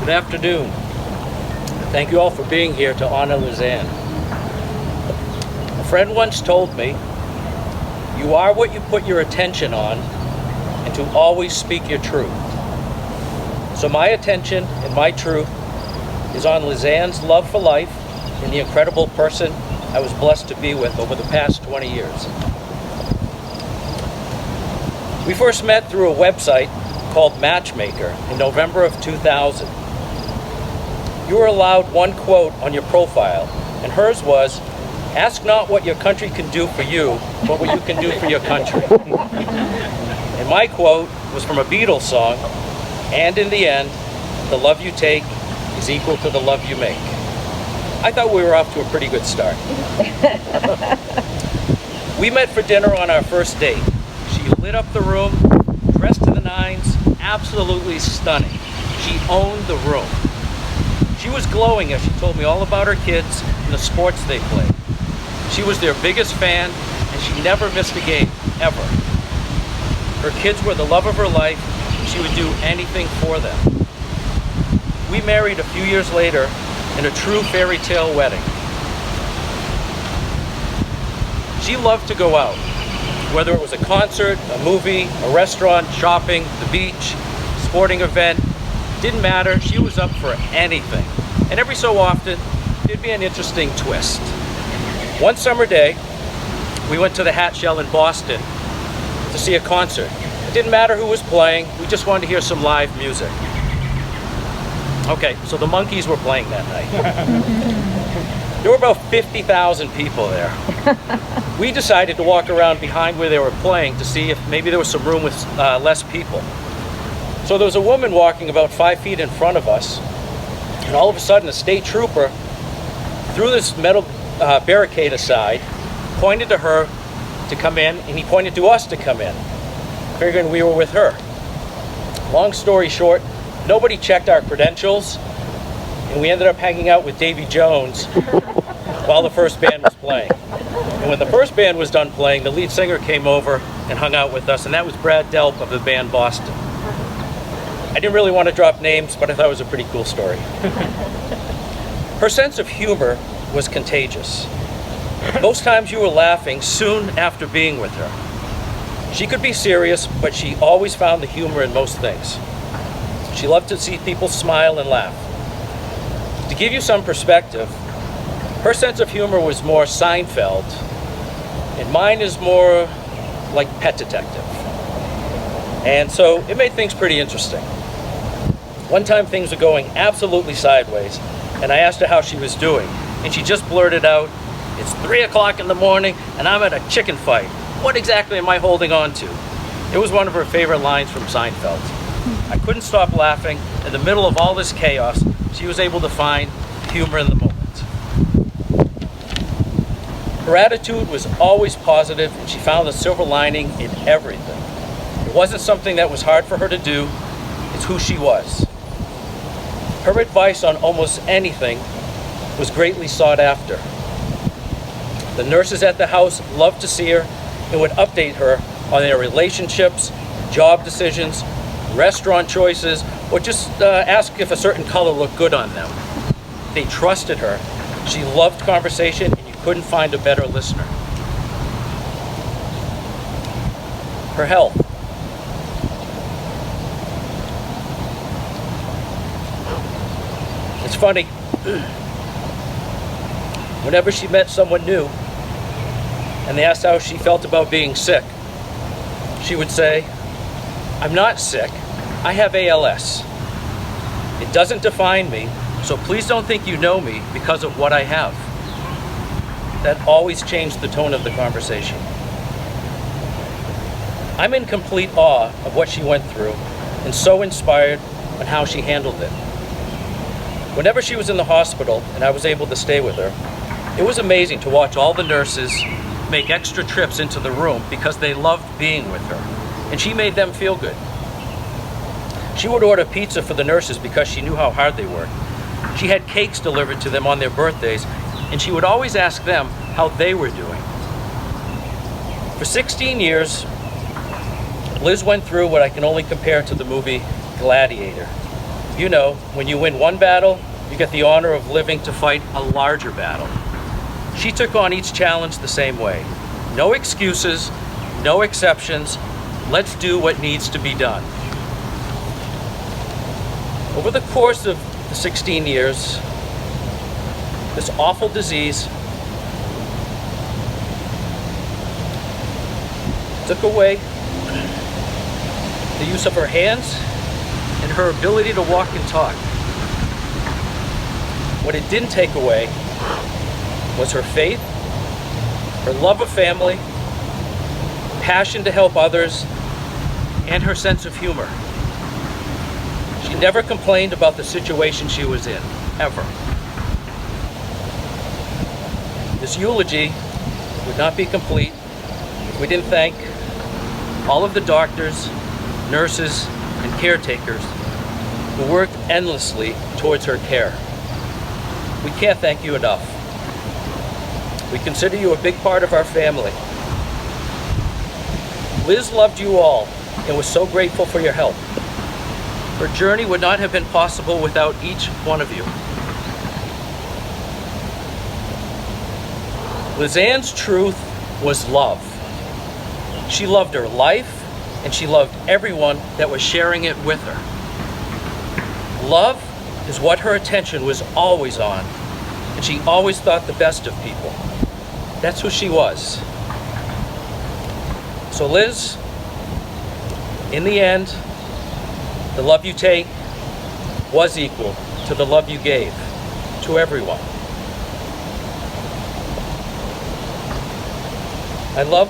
Good afternoon. Thank you all for being here to honor Lizanne. A friend once told me, "You are what you put your attention on, and to always speak your truth." So my attention and my truth is on Lizanne's love for life and the incredible person I was blessed to be with over the past 20 years. We first met through a website called Matchmaker in November of 2000. You were allowed one quote on your profile, and hers was, "Ask not what your country can do for you, but what you can do for your country." And my quote was from a Beatles song, "And in the end, the love you take is equal to the love you make." I thought we were off to a pretty good start. We met for dinner on our first date. She lit up the room, dressed to the nines, absolutely stunning. She owned the room. She was glowing as she told me all about her kids and the sports they played. She was their biggest fan, and she never missed a game, ever. Her kids were the love of her life, and she would do anything for them. We married a few years later in a true fairy tale wedding. She loved to go out, whether it was a concert, a movie, a restaurant, shopping, the beach, sporting event, didn't matter. She was up for anything. And every so often, there'd be an interesting twist. One summer day, we went to the Hat Shell in Boston to see a concert. It didn't matter who was playing, we just wanted to hear some live music. Okay, so the Monkees were playing that night. There were about 50,000 people there. We decided to walk around behind where they were playing to see if maybe there was some room with less people. So there was a woman walking about 5 feet in front of us, and all of a sudden a state trooper threw this metal barricade aside, pointed to her to come in, and he pointed to us to come in, figuring we were with her. Long story short, nobody checked our credentials, and we ended up hanging out with Davy Jones while the first band was playing. And when the first band was done playing, the lead singer came over and hung out with us, and that was Brad Delp of the band Boston. I didn't really want to drop names, but I thought it was a pretty cool story. Her sense of humor was contagious. Most times you were laughing soon after being with her. She could be serious, but she always found the humor in most things. She loved to see people smile and laugh. To give you some perspective, her sense of humor was more Seinfeld, and mine is more like Pet Detective. And so it made things pretty interesting. One time things were going absolutely sideways, and I asked her how she was doing, and she just blurted out, "It's 3 o'clock in the morning, and I'm at a chicken fight. What exactly am I holding on to?" It was one of her favorite lines from Seinfeld. I couldn't stop laughing. In the middle of all this chaos, she was able to find humor in the moment. Her attitude was always positive, and she found the silver lining in everything. It wasn't something that was hard for her to do. It's who she was. Her advice on almost anything was greatly sought after. The nurses at the house loved to see her and would update her on their relationships, job decisions, restaurant choices, or just ask if a certain color looked good on them. They trusted her. She loved conversation, and you couldn't find a better listener. Her health. It's funny, whenever she met someone new and they asked how she felt about being sick, she would say, "I'm not sick, I have ALS. It doesn't define me, so please don't think you know me because of what I have." That always changed the tone of the conversation. I'm in complete awe of what she went through and so inspired on how she handled it. Whenever she was in the hospital and I was able to stay with her, it was amazing to watch all the nurses make extra trips into the room because they loved being with her, and she made them feel good. She would order pizza for the nurses because she knew how hard they worked. She had cakes delivered to them on their birthdays, and she would always ask them how they were doing. For 16 years, Liz went through what I can only compare to the movie Gladiator. You know, when you win one battle, you get the honor of living to fight a larger battle. She took on each challenge the same way. No excuses, no exceptions. Let's do what needs to be done. Over the course of the 16 years, this awful disease took away the use of her hands and her ability to walk and talk. What it didn't take away was her faith, her love of family, passion to help others, and her sense of humor. She never complained about the situation she was in, ever. This eulogy would not be complete if we didn't thank all of the doctors, nurses, and caretakers who worked endlessly towards her care. We can't thank you enough. We consider you a big part of our family. Liz loved you all and was so grateful for your help. Her journey would not have been possible without each one of you. Lizanne's truth was love. She loved her life, and she loved everyone that was sharing it with her. Love is what her attention was always on, and she always thought the best of people. That's who she was. So Liz, in the end, the love you take was equal to the love you gave to everyone. I love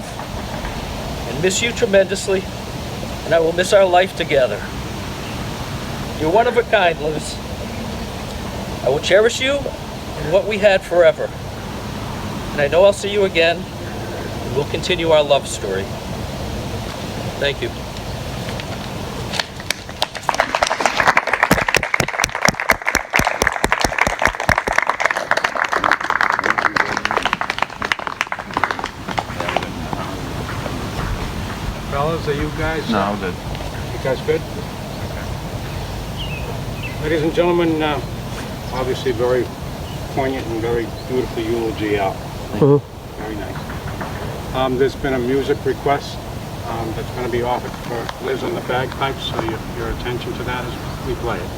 and miss you tremendously, and I will miss our life together. You're one of a kind, Liz. I will cherish you and what we had forever. And I know I'll see you again, and we'll continue our love story. Thank you. Fellas, are you guys? No, I'm good. You guys good? Okay. Ladies and gentlemen, obviously very poignant and very beautiful eulogy out. Very nice. There's been a music request that's going to be offered for Liz on the bagpipes, so your attention to that as we play it.